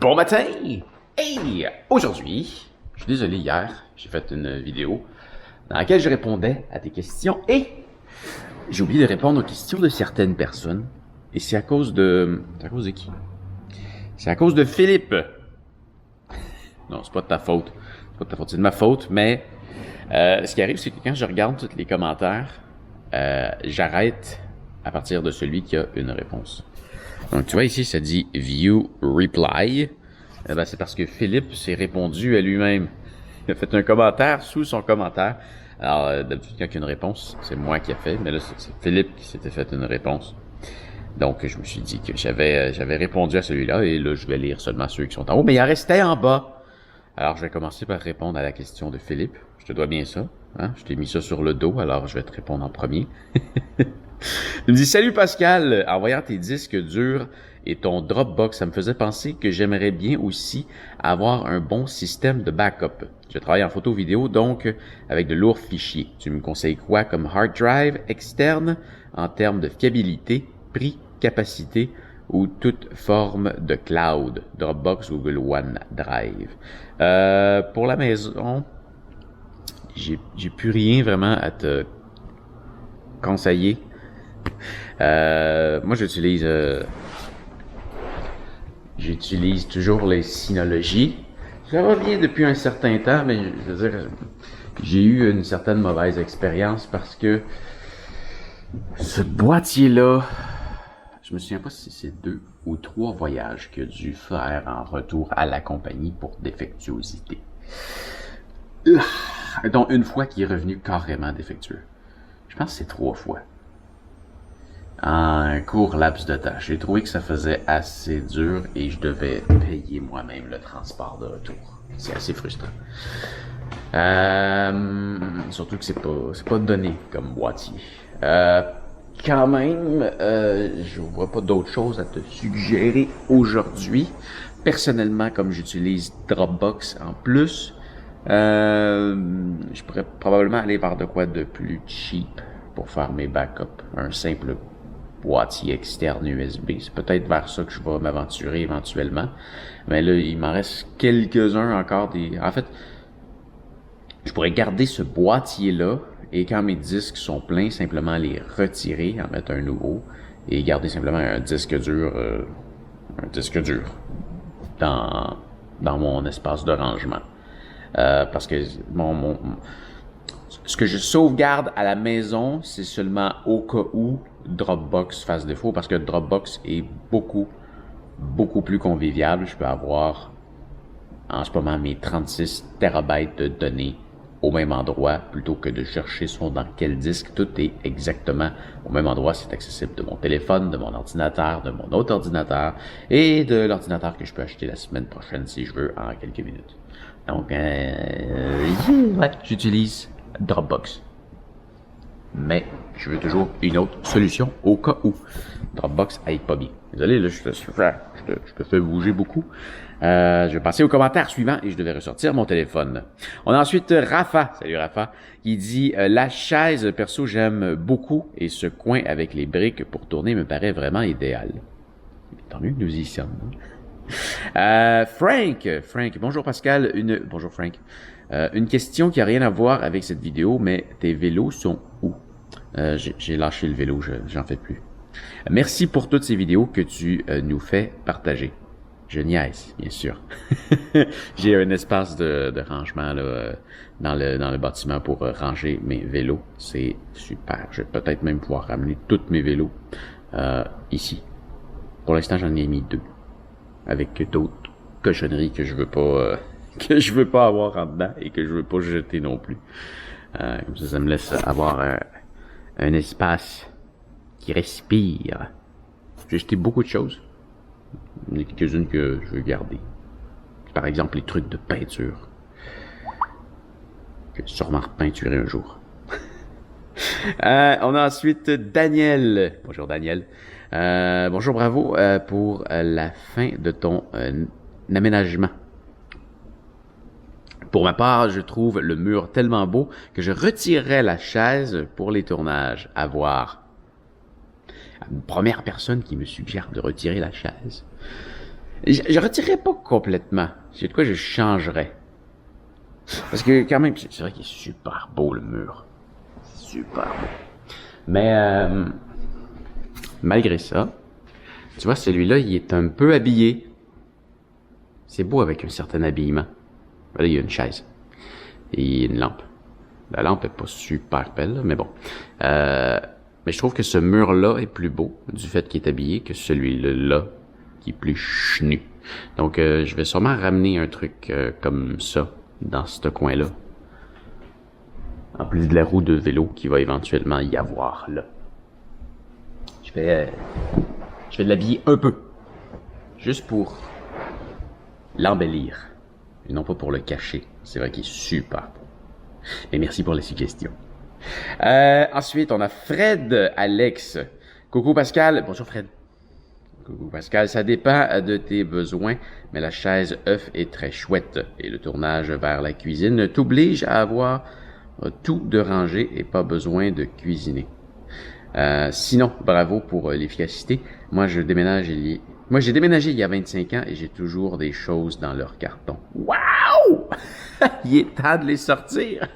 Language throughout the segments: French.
Bon matin! Hey! Aujourd'hui, je suis désolé, hier, j'ai fait une vidéo dans laquelle je répondais à des questions et j'ai oublié de répondre aux questions de certaines personnes. Et c'est à cause de... C'est à cause de qui? C'est à cause de Philippe. Non, c'est pas de ta faute. C'est pas de ta faute, c'est de ma faute, mais ce qui arrive, c'est que quand je regarde tous les commentaires, j'arrête à partir de celui qui a une réponse. Donc, tu vois ici, ça dit « View Reply ». Eh ben, c'est parce que Philippe s'est répondu à lui-même. Il a fait un commentaire sous son commentaire. Alors, d'habitude, quand il y a une réponse, c'est moi qui ai fait, mais là, c'est Philippe qui s'était fait une réponse. Donc, je me suis dit que j'avais répondu à celui-là, et là, je vais lire seulement ceux qui sont en haut, mais il en restait en bas. Alors, je vais commencer par répondre à la question de Philippe. Je te dois bien ça. Hein? Je t'ai mis ça sur le dos, alors je vais te répondre en premier. Il me dit « Salut Pascal, en voyant tes disques durs et ton Dropbox, ça me faisait penser que j'aimerais bien aussi avoir un bon système de backup. Je travaille en photo-vidéo, donc avec de lourds fichiers. Tu me conseilles quoi comme hard drive externe en termes de fiabilité, prix, capacité ou toute forme de cloud, Dropbox, Google OneDrive. Pour la maison, j'ai plus rien vraiment à te conseiller. Moi, j'utilise toujours les Synology. Ça va bien depuis un certain temps, mais je veux dire, j'ai eu une certaine mauvaise expérience parce que ce boîtier-là, je me souviens pas si c'est 2 ou 3 voyages qu'il a dû faire en retour à la compagnie pour défectuosité. Donc, une fois qu'il est revenu carrément défectueux. Je pense que c'est 3 fois. En un court laps de temps. J'ai trouvé que ça faisait assez dur et je devais payer moi-même le transport de retour. C'est assez frustrant. Surtout que c'est pas donné comme boîtier. Quand même, je vois pas d'autre chose à te suggérer aujourd'hui. Personnellement, comme j'utilise Dropbox en plus, je pourrais probablement aller vers de quoi de plus cheap pour faire mes backups. Un simple boîtier externe USB. C'est peut-être vers ça que je vais m'aventurer éventuellement. Mais là, il m'en reste quelques-uns encore En fait, je pourrais garder ce boîtier-là et quand mes disques sont pleins, simplement les retirer, en mettre un nouveau et garder simplement un disque dur dans mon espace de rangement. Parce que ce que je sauvegarde à la maison, c'est seulement au cas où Dropbox fasse défaut, parce que Dropbox est beaucoup plus convivial. Je peux avoir en ce moment mes 36 terabytes de données au même endroit plutôt que de chercher dans quel disque. Tout est exactement au même endroit. C'est accessible de mon téléphone, de mon ordinateur, de mon autre ordinateur et de l'ordinateur que je peux acheter la semaine prochaine si je veux en quelques minutes. Donc, ouais, j'utilise Dropbox. Mais je veux toujours une autre solution au cas où Dropbox aille pas bien. Désolé, là, je te fais bouger beaucoup. Je vais passer au commentaire suivant et je devais ressortir mon téléphone. On a ensuite Rafa, salut Rafa, qui dit la chaise, perso, j'aime beaucoup et ce coin avec les briques pour tourner me paraît vraiment idéal. Tant mieux que nous y sommes. Frank, bonjour Pascal, bonjour Frank. Une question qui a rien à voir avec cette vidéo, mais tes vélos sont où? J'ai lâché le vélo, j'en fais plus. Merci pour toutes ces vidéos que tu nous fais partager. Je niaise, bien sûr. J'ai un espace de rangement là, dans le bâtiment pour ranger mes vélos. C'est super. Je vais peut-être même pouvoir ramener tous mes vélos ici. Pour l'instant, j'en ai mis 2. Avec d'autres cochonneries que je veux pas avoir en dedans et que je veux pas jeter non plus. Comme ça me laisse avoir un espace qui respire. J'ai jeté beaucoup de choses. Il y en a quelques-unes que je veux garder. Par exemple, les trucs de peinture. Je vais sûrement repeinturer un jour. On a ensuite Daniel. Bonjour Daniel. Bonjour, bravo pour la fin de ton aménagement. Pour ma part, je trouve le mur tellement beau que je retirerais la chaise pour les tournages. À voir. Une première personne qui me suggère de retirer la chaise. Je retirerais pas complètement. C'est de quoi je changerais. Parce que quand même, c'est vrai qu'il est super beau le mur. Super beau. Mais malgré ça, tu vois, celui-là, il est un peu habillé. C'est beau avec un certain habillement. Là, il y a une chaise. Et une lampe. La lampe est pas super belle, mais bon. Mais je trouve que ce mur-là est plus beau du fait qu'il est habillé que celui-là qui est plus chenu. Donc, je vais sûrement ramener un truc comme ça dans ce coin-là. En plus de la roue de vélo qui va éventuellement y avoir là. Je vais l'habiller un peu. Juste pour l'embellir. Et non pas pour le cacher. C'est vrai qu'il est super beau. Et merci pour la suggestion. Ensuite, on a Fred Alex. Coucou Pascal. Bonjour Fred. Coucou Pascal. Ça dépend de tes besoins, mais la chaise œuf est très chouette. Et le tournage vers la cuisine t'oblige à avoir tout de rangé et pas besoin de cuisiner. Sinon, bravo pour l'efficacité. Moi, j'ai déménagé il y a 25 ans et j'ai toujours des choses dans leur carton. Waouh! Il est temps de les sortir!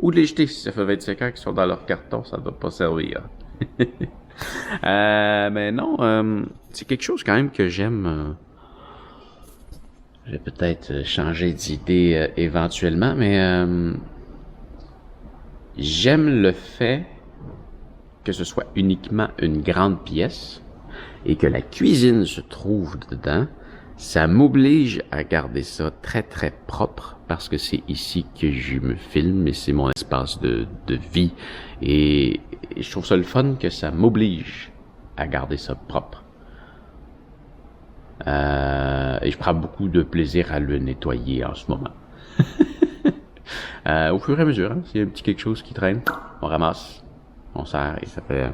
Ou de les jeter. Si ça fait 25 ans qu'ils sont dans leur carton, ça ne doit pas servir. Mais non, c'est quelque chose quand même que j'aime. Je vais peut-être changer d'idée éventuellement, mais j'aime le fait que ce soit uniquement une grande pièce et que la cuisine se trouve dedans. Ça m'oblige à garder ça très très propre parce que c'est ici que je me filme et c'est mon espace de vie et je trouve ça le fun que ça m'oblige à garder ça propre. Et je prends beaucoup de plaisir à le nettoyer en ce moment. Au fur et à mesure, s'il y a un petit quelque chose qui traîne, on ramasse, on sert et ça fait...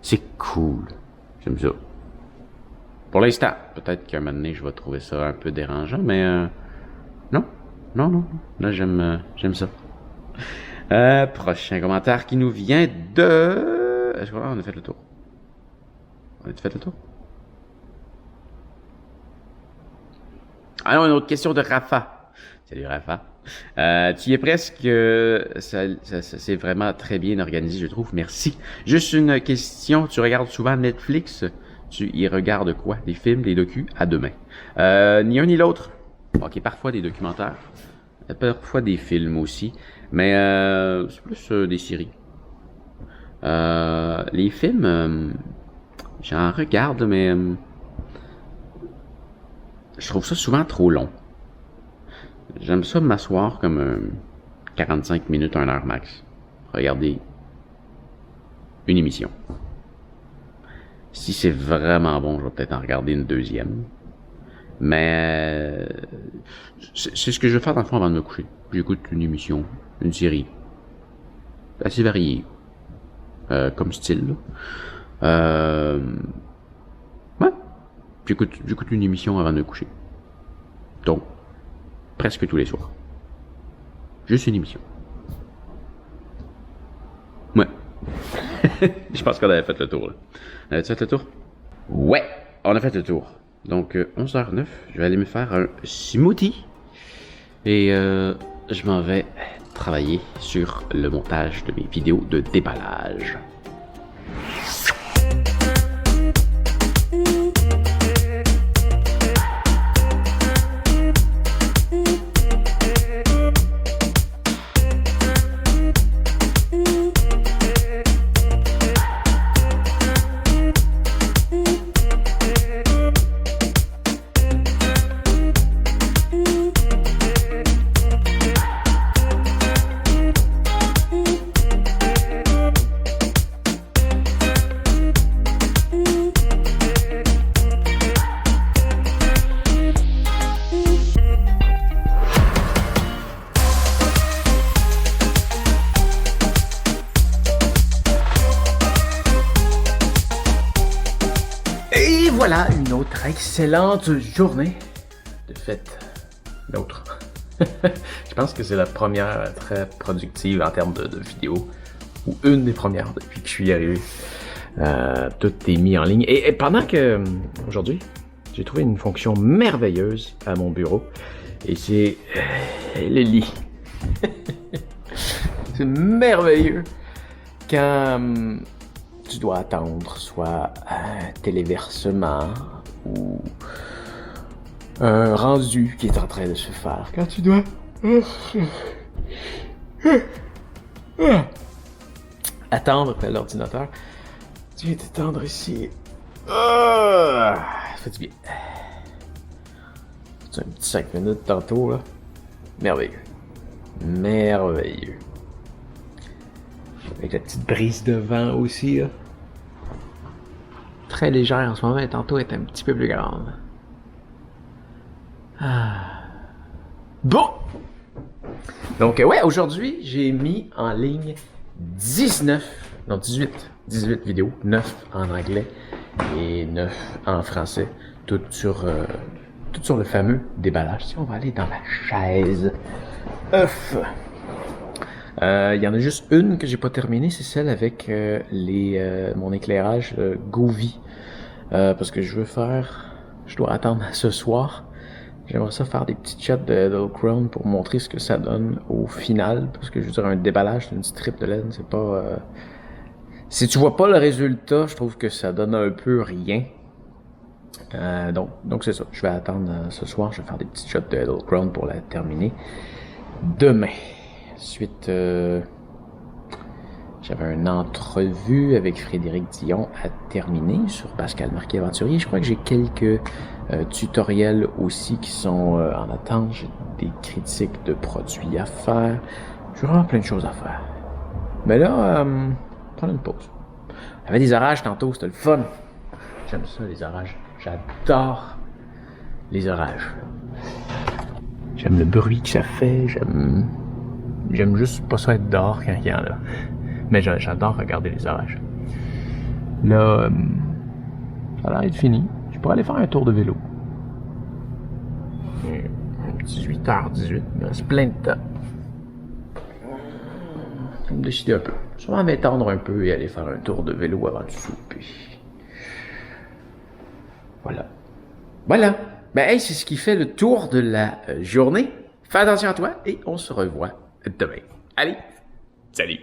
C'est cool. J'aime ça. Pour l'instant, peut-être qu'à un moment donné, je vais trouver ça un peu dérangeant, mais non. Là, j'aime ça. Prochain commentaire qui nous vient de... Est-ce qu'on a fait le tour? On a fait le tour? Ah non, une autre question de Rafa. Salut Rafa. Tu y es presque. C'est vraiment très bien organisé, je trouve. Merci. Juste une question. Tu regardes souvent Netflix? Tu y regardes quoi? Des films, des docus? À demain. Ni un ni l'autre. Ok, parfois des documentaires. Parfois des films aussi. Mais c'est plus des séries. Les films, j'en regarde, mais je trouve ça souvent trop long. J'aime ça m'asseoir comme 45 minutes, 1 heure max. Regarder une émission. Si c'est vraiment bon, je vais peut-être en regarder une deuxième. Mais c'est ce que je vais faire dans le fond avant de me coucher. J'écoute une émission, une série. Assez variée. Comme style. Ouais. J'écoute une émission avant de me coucher. Donc, presque tous les soirs. Juste une émission. Ouais. Je pense qu'on avait fait le tour, là. On avait fait le tour? Ouais, on a fait le tour. Donc, 11h09, je vais aller me faire un smoothie. Et je m'en vais travailler sur le montage de mes vidéos de déballage. Voilà une autre excellente journée de fête. L'autre. Je pense que c'est la première très productive en termes de vidéos. Ou une des premières depuis que je suis arrivé. Tout est mis en ligne. Et pendant que aujourd'hui, j'ai trouvé une fonction merveilleuse à mon bureau. Et c'est le lit. C'est merveilleux quand tu dois attendre soit un téléversement ou un rendu qui est en train de se faire. Quand tu dois attendre après l'ordinateur, tu viens t'étendre ici. Ça fait du bien. C'est un petit 5 minutes tantôt, là. Merveilleux. Merveilleux. Avec la petite brise de vent aussi, là. Très légère en ce moment, et tantôt elle est un petit peu plus grande. Bon! Donc, ouais, aujourd'hui, j'ai mis en ligne 18 vidéos, 9 en anglais et 9 en français, toutes sur le fameux déballage. Si on va aller dans la chaise. Il y en a juste une que j'ai pas terminée, c'est celle avec mon éclairage Govee. Parce que je dois attendre ce soir. J'aimerais ça faire des petites shots de Chrome pour montrer ce que ça donne au final. Parce que je veux dire, un déballage d'une strip de laine, c'est pas... Si tu vois pas le résultat, je trouve que ça donne un peu rien. Donc c'est ça. Je vais attendre ce soir. Je vais faire des petites shots de Crown pour la terminer demain. Ensuite, j'avais une entrevue avec Frédéric Dion à terminer sur Pascal Marquis Aventurier. Je crois que j'ai quelques tutoriels aussi qui sont en attente. J'ai des critiques de produits à faire. J'ai vraiment plein de choses à faire. Mais là, prendre une pause. Il y avait des orages tantôt, c'était le fun. J'aime ça, les orages. J'adore les orages. J'aime le bruit que ça fait. J'aime juste pas ça être dehors quand il y en a. Mais j'adore regarder les orages. Là, ça a l'air d'être fini. Je pourrais aller faire un tour de vélo. 18h18, il reste plein de temps. Je vais me décider un peu. Je vais m'étendre un peu et aller faire un tour de vélo avant de souper. Voilà. Voilà. Ben, hey, c'est ce qui fait le tour de la journée. Fais attention à toi et on se revoit demain. Allez, salut!